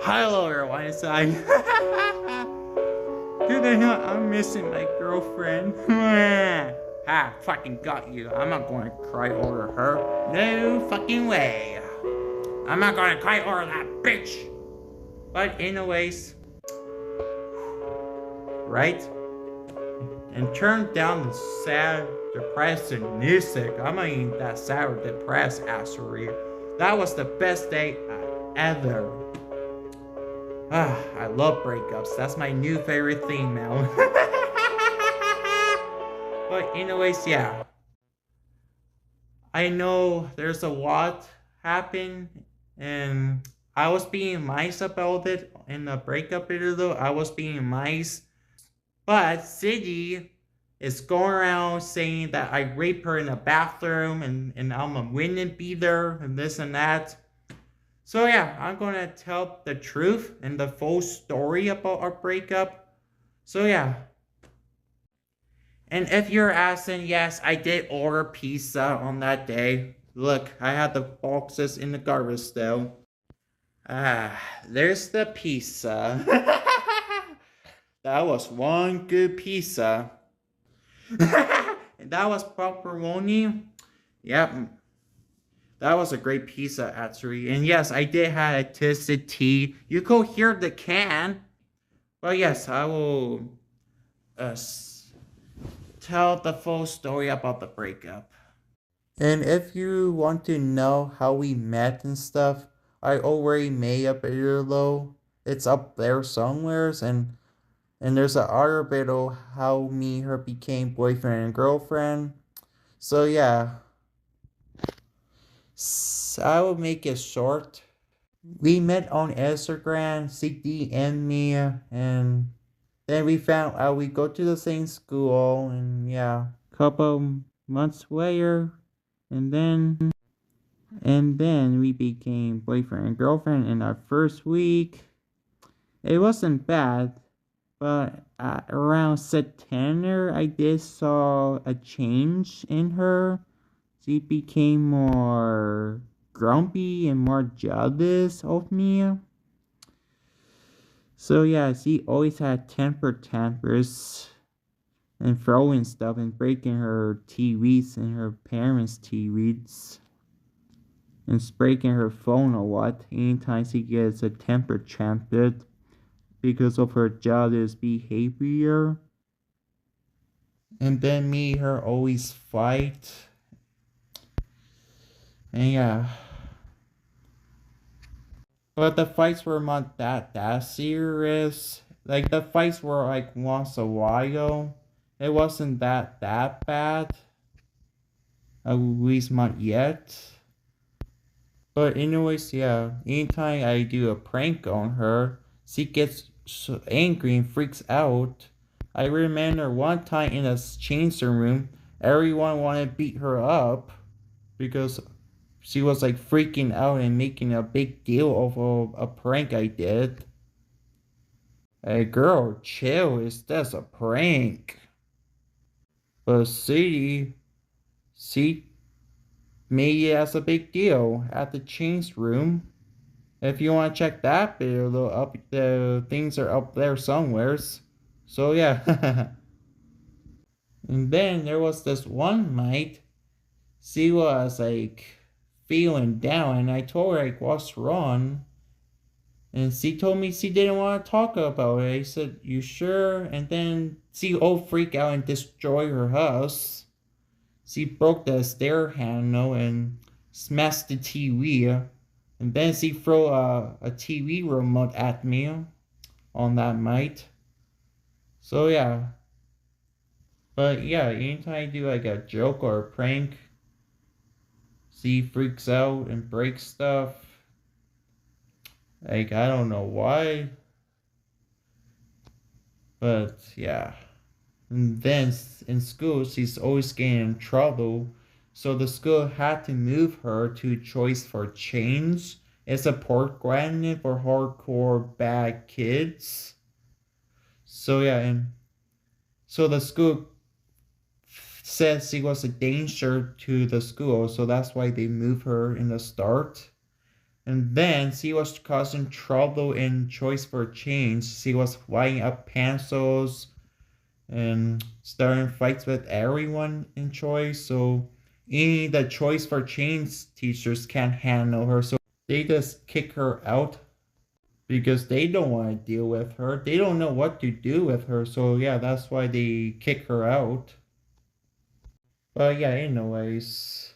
Hello everyone, it's I. Who the hell? I'm missing my girlfriend. Fucking got you. I'm not going to cry over her. No fucking way. I'm not going to cry over that bitch. But anyways, right? And turn down the sad, depressing music. I'm not even that sad or depressed, actually. That was the best day ever. I love breakups. That's my new favorite thing now. But anyways, yeah. I know there's a lot happened and I was being nice about it in the breakup video though. I was being nice. But City is going around saying that I raped her in the bathroom and I'm a winning beater and this and that. So yeah, I'm gonna tell the truth and the full story about our breakup. So yeah. And if you're asking, yes, I did order pizza on that day. Look, I had the boxes in the garbage still. There's the pizza. That was one good pizza. And that was pepperoni. Yep. That was a great pizza, actually. And yes, I did have a twisted tea. You could hear the can. Well, yes, I will tell the full story about the breakup. And if you want to know how we met and stuff, I already made a video though. It's up there somewheres and there's a other video how me and her became boyfriend and girlfriend. So yeah. I will make it short. We met on Instagram, she DM'd me, and then we found out we go to the same school, and yeah. Couple months later, and then we became boyfriend and girlfriend in our first week. It wasn't bad, but around September, I did saw a change in her. She became more grumpy and more jealous of me. So yeah, she always had temper tantrums and throwing stuff and breaking her TVs and her parents' TVs and breaking her phone a lot anytime she gets a temper tantrum because of her jealous behavior. And then me and her always fight. And yeah. But the fights were not that serious. Like the fights were like once a while. It wasn't that bad. At least not yet. But anyways, yeah. Anytime I do a prank on her, she gets so angry and freaks out. I remember one time in a changing room, everyone wanted to beat her up because she was like freaking out and making a big deal of a prank I did. Hey girl, chill, it's just a prank. But she made it as a big deal at the change room. If you want to check that video up, the things are up there somewheres. So yeah. And then there was this one night, she was like feeling down and I told her like what's wrong. And she told me she didn't want to talk about it. I said, you sure? And then she all freaked out and destroyed her house. She broke the stair handle and smashed the TV. And then she threw a TV remote at me on that night. So yeah. But yeah, anytime I do like a joke or a prank, she freaks out and breaks stuff. Like, I don't know why. But, yeah. And then in school, she's always getting in trouble. So the school had to move her to Choice for Change. It's a program for hardcore bad kids. So, yeah, and so the school said she was a danger to the school. So that's why they moved her in the start. And then she was causing trouble in Choice for Change. She was flying up pencils and starting fights with everyone in Choice. So any the Choice for Change teachers can't handle her. So they just kick her out because they don't want to deal with her. They don't know what to do with her. So yeah, that's why they kick her out. But yeah, anyways,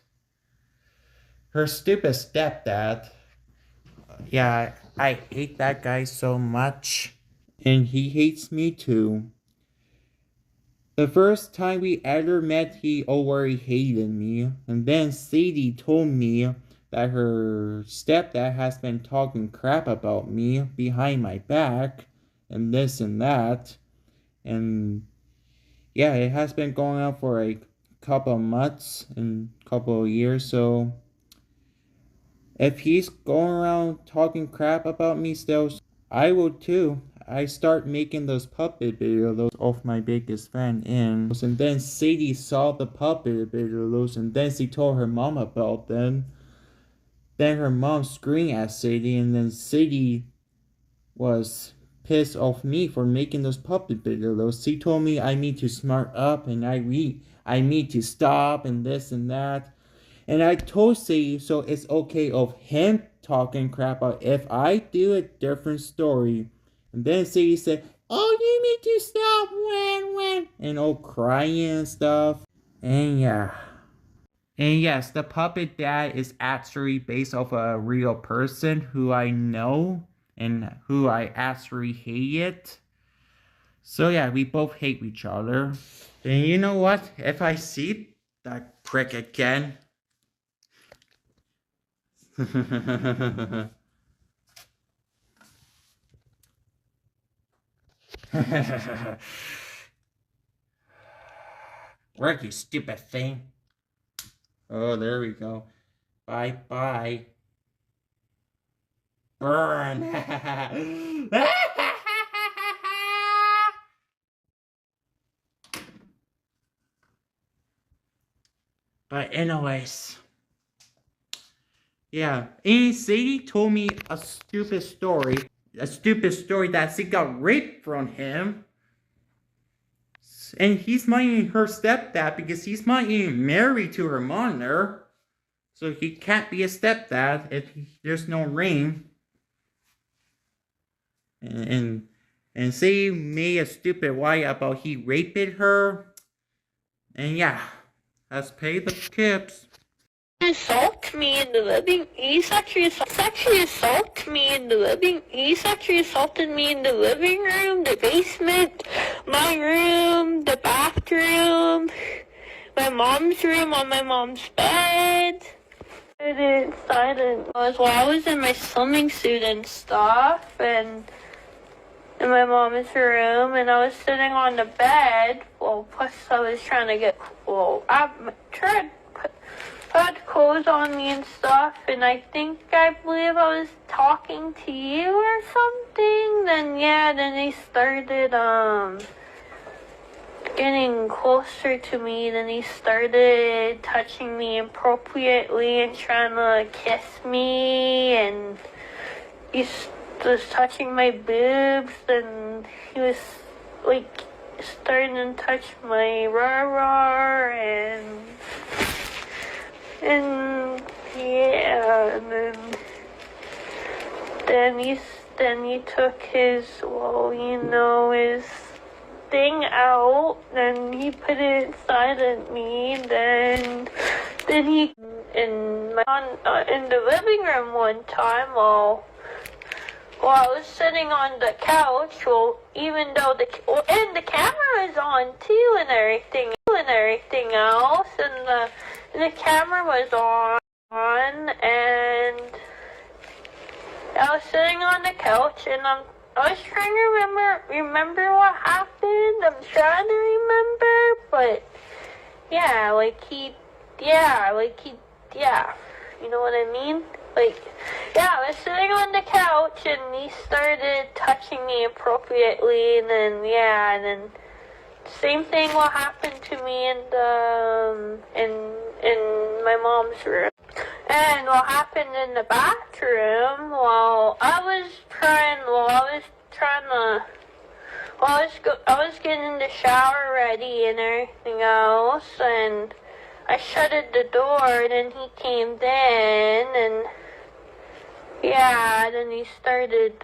her stupid stepdad. Yeah, I hate that guy so much. And he hates me too. The first time we ever met, he already hated me. And then Sadie told me that her stepdad has been talking crap about me behind my back and this and that. And yeah, it has been going on for a couple of months and couple of years. So if he's going around talking crap about me still, I will too. I start making those puppet videos of my biggest fan and then Sadie saw the puppet videos and then she told her mom about them. Then her mom screamed at Sadie and then Sadie was pissed off me for making those puppet videos. She told me I need to smart up and I need to stop and this and that. And I told Sadie so it's okay of him talking crap out if I do a different story. And then Sadie said, "Oh, you need to stop when," and all crying and stuff. And yeah. And yes, the puppet dad is actually based off a real person who I know and who I actually hated. So yeah, we both hate each other. And you know what? If I see that prick again, where you stupid thing? Oh, there we go. Bye bye. Burn. But anyways, yeah. And Sadie told me a stupid story that she got raped from him. And he's not even her stepdad because he's not even married to her mother. So he can't be a stepdad if there's no ring. And say made a stupid lie about he raped her. And yeah, let's pay the tips. Assault me in the living. He sexually assaulted me in the living. He sexually assaulted me in the living room, the basement, my room, the bathroom, my mom's room, on my mom's bed. It silent while I was in my swimming suit and stuff, and in my mom's room, and I was sitting on the bed. Well, plus I was trying to get I tried put clothes on me and stuff, and I believe I was talking to you or something. Then he started getting closer to me. Then he started touching me inappropriately and trying to kiss me, and he was touching my boobs, and he was like starting to touch my rah-rah, and yeah, and then he took his his thing out, and he put it inside of me. Then he in the living room one time while I was sitting on the couch. Well, even though the camera is on too, and everything else, and the camera was on, and I was sitting on the couch, and I was trying to remember what happened. I'm trying to remember, but yeah, you know what I mean? I was sitting on the couch, and he started touching me appropriately, and then same thing what happened to me in my mom's room. And what happened in the bathroom, I was getting the shower ready and everything else, and I shutted the door, and then he came in, and yeah, then he started, did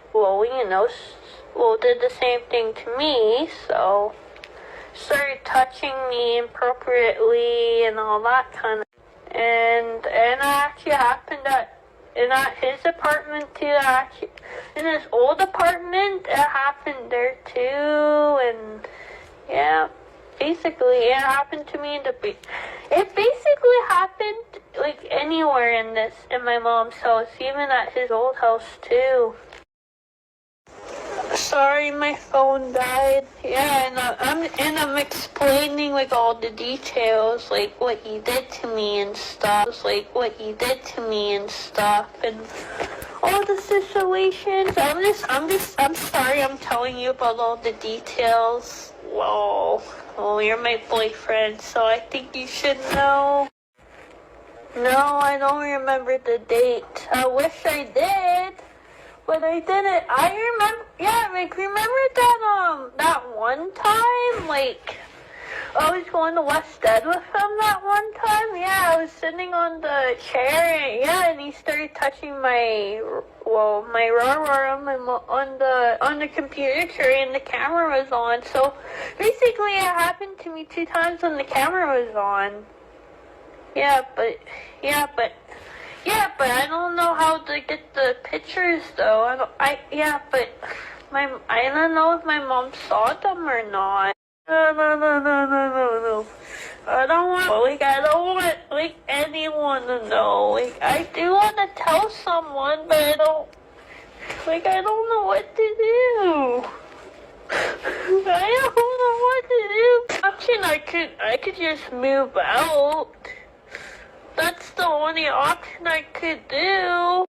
the same thing to me, so started touching me inappropriately and all that kind of, and it actually happened at his apartment too. Actually, in his old apartment, it happened there too, and yeah, basically it happened to me it basically happened like anywhere in my mom's house, even at his old house too. Sorry, my phone died. Yeah, and I'm explaining like all the details, like what he did to me and stuff, and all the situations. I'm sorry. I'm telling you about all the details. Well, you're my boyfriend, so I think you should know. No, I don't remember the date. I wish I did. But I didn't. I remember, remember that one time, I was going to West End with him that one time. Yeah, I was sitting on the chair, and he started touching my raw on the computer chair, and the camera was on. So basically, it happened to me 2 times when the camera was on. But I don't know how to get the pictures though. I don't know if my mom saw them or not. No. I don't want anyone to know. I do want to tell someone, but I don't know what to do. I don't know what to do. Option, I could just move out. That's the only option I could do.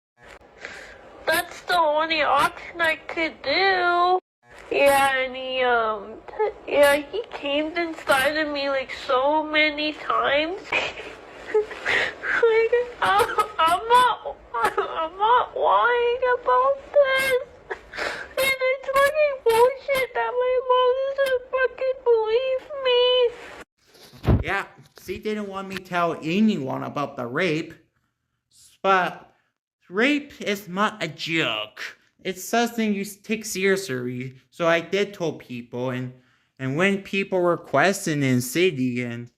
Yeah, and he came inside of me like so many times. I'm not lying about this. And it's fucking bullshit that my mom doesn't fucking believe me. Yeah, she didn't want me to tell anyone about the rape, but rape is not a joke. It's something you take seriously. So I did tell people, and when people were questioning city and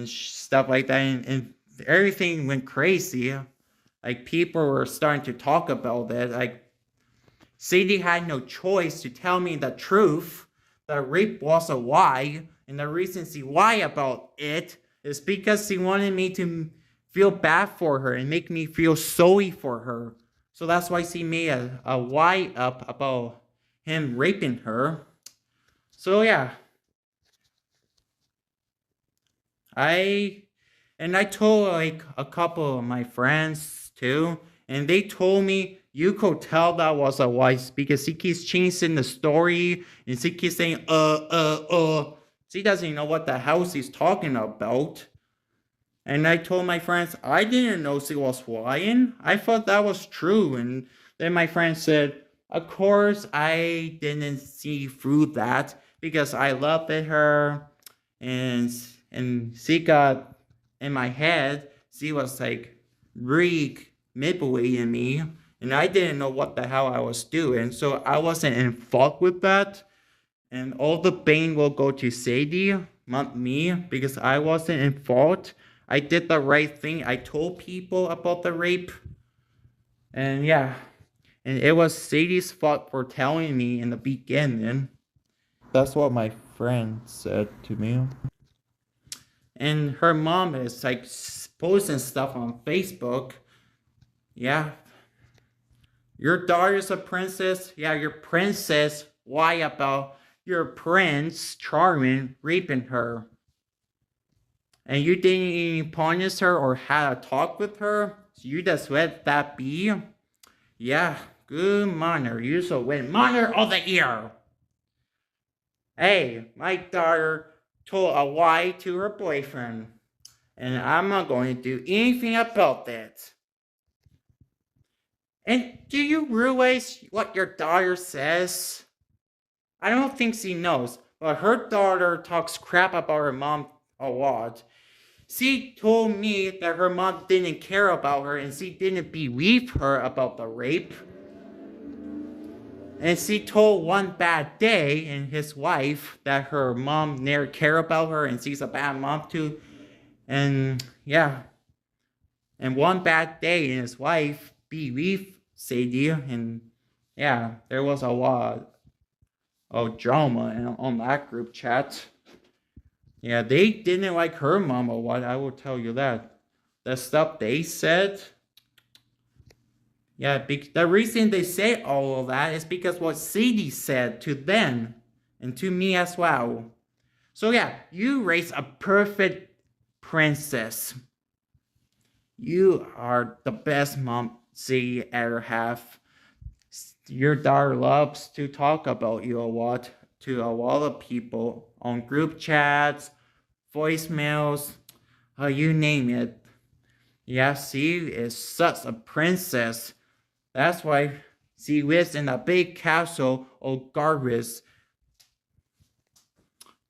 stuff like that, and everything went crazy, like people were starting to talk about it. Like Sadie had no choice to tell me the truth. That rape was a lie, and the reason she lied about it is because she wanted me to feel bad for her and make me feel sorry for her. So that's why she made a lie up about him raping her. So yeah. I told like a couple of my friends too, and they told me you could tell that was a lie because he keeps changing the story and she keeps saying She doesn't know what the hell she's talking about. And I told my friends I didn't know she was lying. I thought that was true. And then my friend said, of course I didn't see through that because I loved her and she got in my head. She was like really manipulating me, and I didn't know what the hell I was doing. So I wasn't in fault with that. And all the blame will go to Sadie, not me, because I wasn't in fault. I did the right thing. I told people about the rape. And yeah. And it was Sadie's fault for telling me in the beginning. That's what my friend said to me. And her mom is like posting stuff on Facebook. Yeah. Your daughter's a princess. Yeah, your princess. Why about your prince Charming raping her? And you didn't even punish her or had a talk with her? So you just let that be? Yeah, good manner. You so win manner of the year. Hey, my daughter told a lie to her boyfriend. And I'm not going to do anything about that. And do you realize what your daughter says? I don't think she knows, but her daughter talks crap about her mom a lot. She told me that her mom didn't care about her and she didn't believe her about the rape. And she told One Bad Day and his wife that her mom never cared about her and she's a bad mom too. And yeah, and One Bad Day and his wife believed Sadie, and yeah, there was a lot of drama on that group chat. Yeah, they didn't like her mom a lot, I will tell you that. The stuff they said, yeah, the reason they say all of that is because what Sadie said to them and to me as well. So yeah, you raised a perfect princess. You are the best mom Sadie ever have. Your daughter loves to talk about you a lot to a lot of people on group chats, voicemails, you name it. Yeah, she is such a princess. That's why she lives in a big castle of Garvis.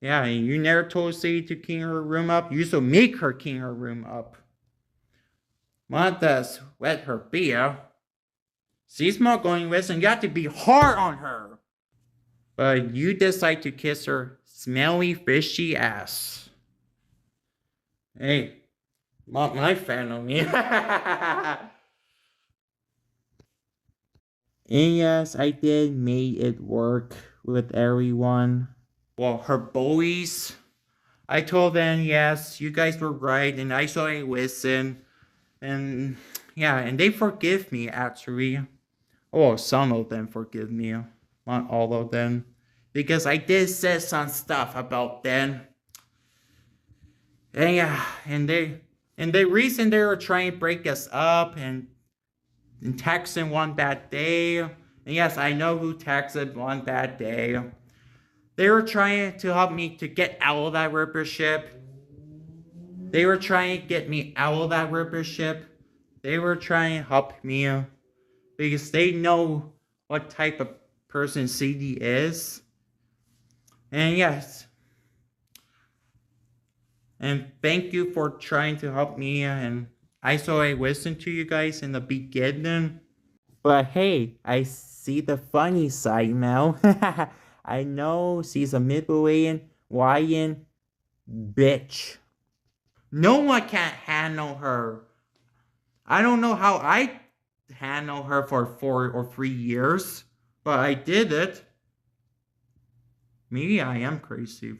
Yeah, and you never told Sadie to clean her room up. You used to make her clean her room up. Mom wet her beer. She's not going to listen. You have to be hard on her. But you decide to kiss her smelly, fishy ass. Hey, not my fan of me. And yes, I did make it work with everyone. Well, her bullies. I told them, yes, you guys were right, and I saw you listen. And yeah, and they forgive me actually. Oh, some of them forgive me. Not all of them. Because I did say some stuff about them. And yeah, and the reason they were trying to break us up and texting One Bad Day. And yes, I know who texted One Bad Day. They were trying to help me to get out of that rippership. They were trying to get me out of that rippership. They were trying to help me because they know what type of person CD is. And yes, and thank you for trying to help me. And I listened to you guys in the beginning. But hey, I see the funny side now. I know she's a Midwestern YN bitch. No one can handle her. I don't know how I handle her for 4 or 3 years, but I did it. Maybe I am crazy.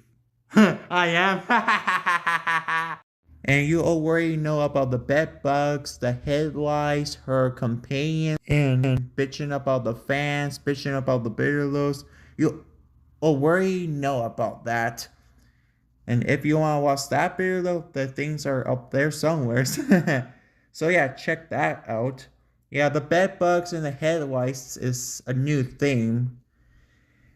I am. And you already know about the bed bugs, the headlights, her companion, and bitching about the fans, bitching about the Beatles. You already know about that. And if you want to watch that video, the things are up there somewhere. So yeah, check that out. Yeah, the bed bugs and the headlights is a new thing.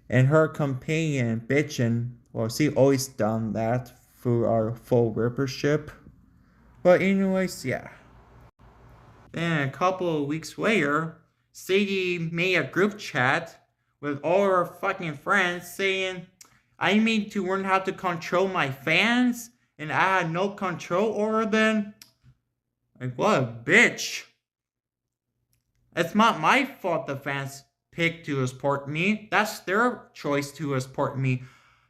And her companion bitching, well, she always done that through our full rippership. But anyways, yeah. Then a couple of weeks later, Sadie made a group chat with all her fucking friends saying, I need to learn how to control my fans, and I had no control over them. Like, what a bitch. It's not my fault the fans picked to support me. That's their choice to support me.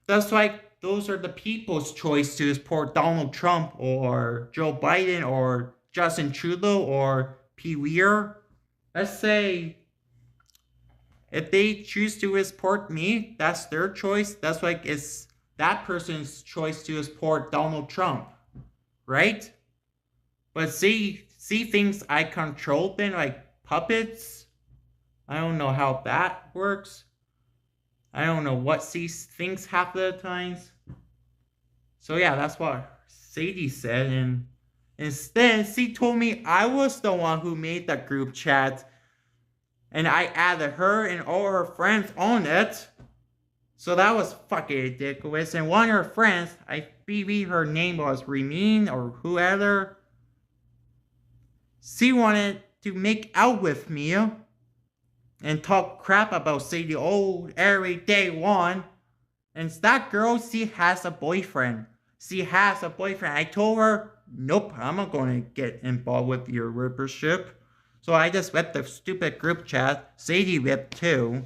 That's like, those are the people's choice to support Donald Trump or Joe Biden or Justin Trudeau or P. Weir. Let's say if they choose to support me, that's their choice. That's like it's that person's choice to support Donald Trump, right? But see things I control them like puppets. I don't know how that works. I don't know what these things half of the times. So yeah, that's what Sadie said, and instead she told me I was the one who made the group chat, and I added her and all her friends on it. So that was fucking ridiculous. And one of her friends, I believe her name was Remin or whoever, she wanted to make out with me and talk crap about Sadie old every day one. And that girl, she has a boyfriend. She has a boyfriend. I told her, nope, I'm not going to get involved with your rippership. So I just whipped the stupid group chat. Sadie whipped too.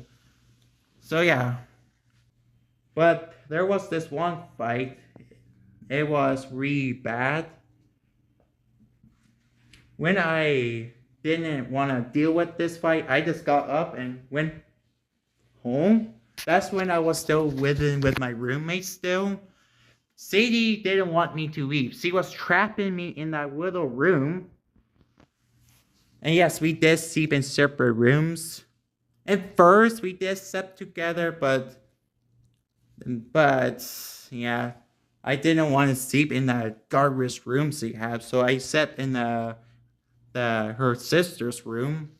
So yeah. But there was this one fight. It was really bad. When I didn't want to deal with this fight, I just got up and went home. That's when I was still with my roommate still. Sadie didn't want me to leave. She was trapping me in that little room. And yes, we did sleep in separate rooms. At first, we did sleep together, but yeah, I didn't want to sleep in that garbage room she had, so I slept in her sister's room.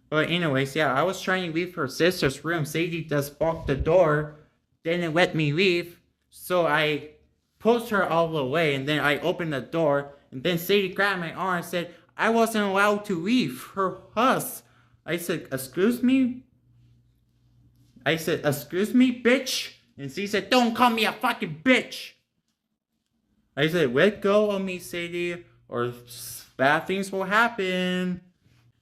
But anyways, yeah, I was trying to leave her sister's room. Sadie just blocked the door, didn't let me leave, so I pushed her all the way, and then I opened the door, and then Sadie grabbed my arm and said I wasn't allowed to leave her house. I said, excuse me? I said, excuse me, bitch? And she said, don't call me a fucking bitch. I said, let go of me, Sadie, or bad things will happen.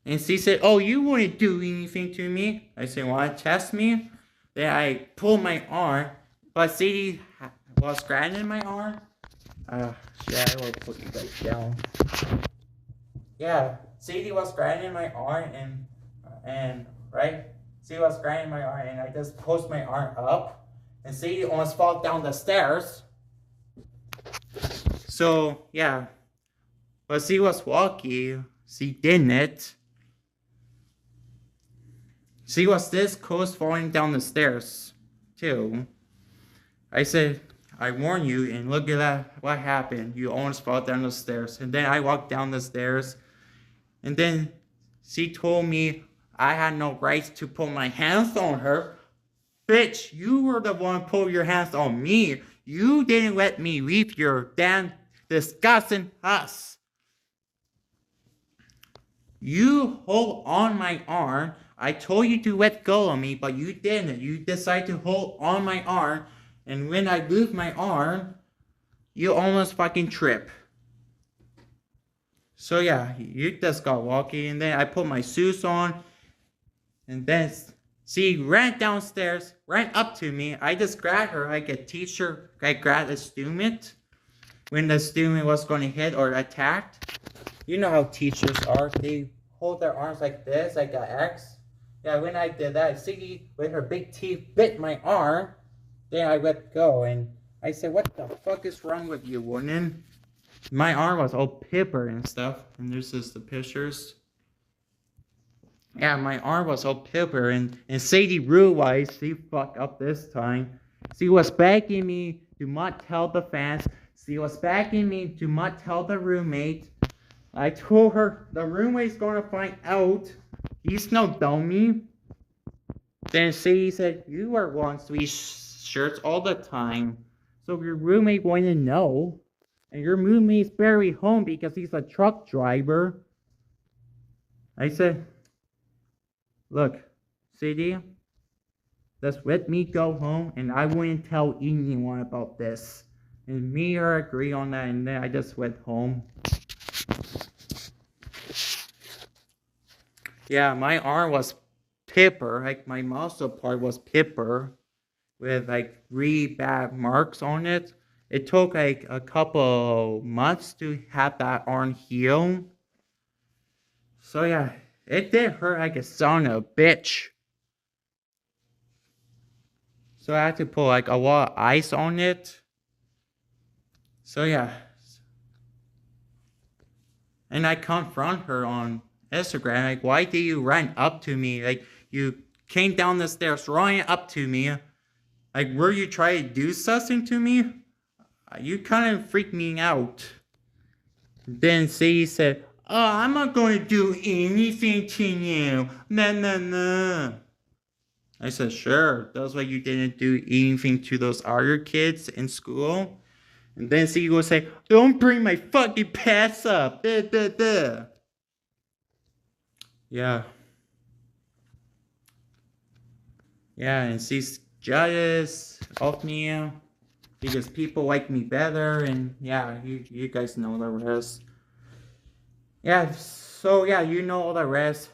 And she said, oh, you wouldn't do anything to me. I said, want to test me? Then I pulled my arm, but Sadie was grabbing my arm. Yeah, I will put you guys down. Yeah, Sadie was grabbing my arm and right? Sadie was grabbing my arm and I just pushed my arm up and Sadie almost fell down the stairs. So, yeah. But she was lucky. She didn't. She was this close falling down the stairs, too. I said, I warn you, and look at that, what happened. You almost fell down the stairs. And then I walked down the stairs. And then she told me I had no rights to put my hands on her. Bitch, you were the one who put your hands on me. You didn't let me leave your damn disgusting house. You hold on my arm. I told you to let go of me, but you didn't. You decided to hold on my arm. And when I moved my arm, you almost fucking trip. So yeah, you just got lucky. And then I put my shoes on. And then she ran downstairs, ran up to me. I just grabbed her like a teacher. I grabbed a student when the student was going to hit or attacked. You know how teachers are. They hold their arms like this, like an X. Yeah, when I did that, Siggy, with her big teeth, bit my arm. Then I let go, and I said, what the fuck is wrong with you, woman? My arm was all pepper and stuff. And there's just the pictures. Yeah, my arm was all pepper, and Sadie realized she fucked up this time. She was begging me to not tell the fans. She was begging me to not tell the roommate. I told her the roommate's gonna find out. He's no dummy. Then Sadie said, you wear long sleeve shirts all the time. So your roommate wouldn't know. And your roommate's barely home because he's a truck driver. I said, look, Sadie, just let me go home and I wouldn't tell anyone about this. And me and her agree on that, and then I just went home. Yeah, my arm was pepper, like my muscle part was pepper with like really bad marks on it. It took like a couple months to have that arm heal. So yeah, it did hurt like a son of a bitch. So I had to put like a lot of ice on it. So yeah. And I confront her on Instagram, like, why did you run up to me? Like, you came down the stairs running up to me. Like, were you trying to do something to me? You kind of freaked me out. Then Sadie said, oh, I'm not going to do anything to you. No. I said, sure. That's why you didn't do anything to those other kids in school. And then Sadie would say, don't bring my fucking past up. Duh. Yeah. Yeah, and she's jealous of me because people like me better, and yeah, you guys know the rest. Yeah, so yeah, you know all the rest.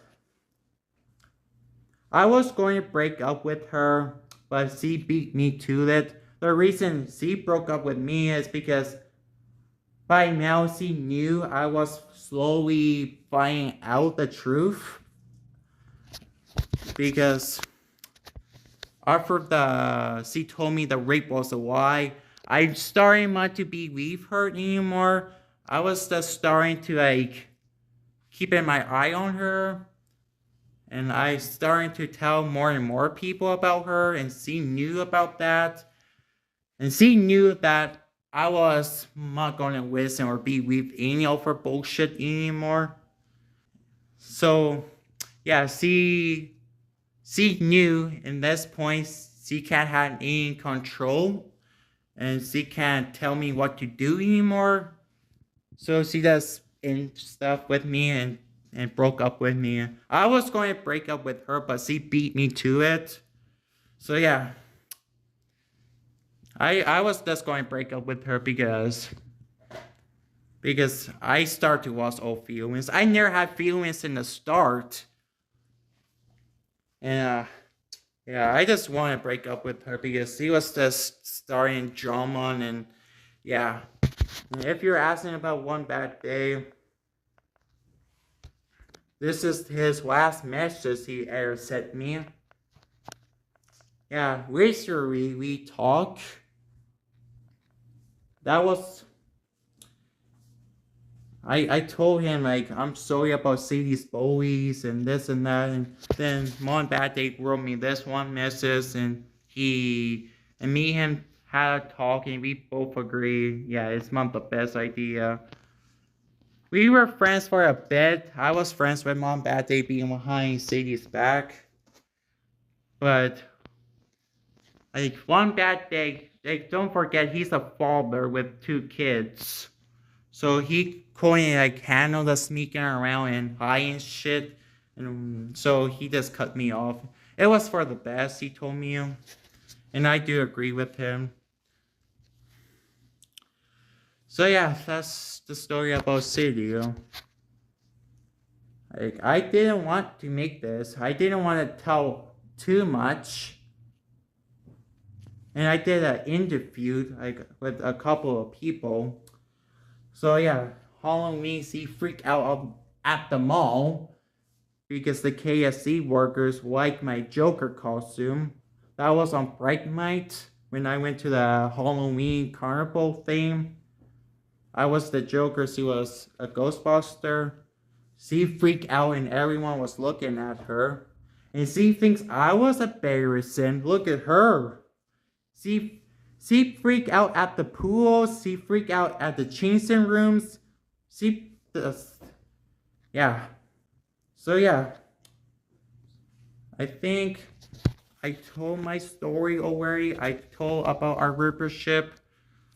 I was going to break up with her, but she beat me to it. The reason she broke up with me is because by now she knew I was slowly finding out the truth. Because after she told me the rape was a lie, I started not to believe her anymore. I was just starting to like keeping my eye on her, and I started to tell more and more people about her, and she knew about that, and she knew that I was not gonna listen or believe any of her bullshit anymore. So yeah, she knew in this point she can't have any control, and she can't tell me what to do anymore. So she does in stuff with me and broke up with me. I was going to break up with her, but she beat me to it. So yeah, I was just going to break up with her because I start to lose all feelings. I never had feelings in the start, and yeah, I just want to break up with her because she was just starting drama, and yeah. If you're asking about one bad day, this is his last message he ever sent me. Yeah, recently we talked. That was I told him like I'm sorry about Sadie's bullies and this and that, and then one bad day wrote me this one message, and he and me and him had a talk, and we both agree, yeah, it's not the best idea. We were friends for a bit. I was friends with Mom Bad Day being behind Sadie's back, but like one bad day, like don't forget he's a father with two kids. So he couldn't like handle the sneaking around and hiding shit, and so he just cut me off. It was for the best, he told me, and I do agree with him. So yeah, that's the story about Sadie. Like I didn't want to make this. I didn't want to tell too much, and I did an interview like with a couple of people. So yeah, Halloween, she freaked out at the mall because the KFC workers liked my Joker costume. That was on Bright Night when I went to the Halloween carnival thing. I was the Joker, she was a Ghostbuster. She freaked out and everyone was looking at her. And she thinks I was embarrassing. Look at her. She she freaked out at the pools. She freaked out at the changing rooms. She just yeah. So yeah, I think I told my story already. I told about our rivership.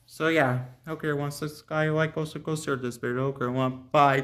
So yeah, okay, once this guy like also go share this video, okay, one bye.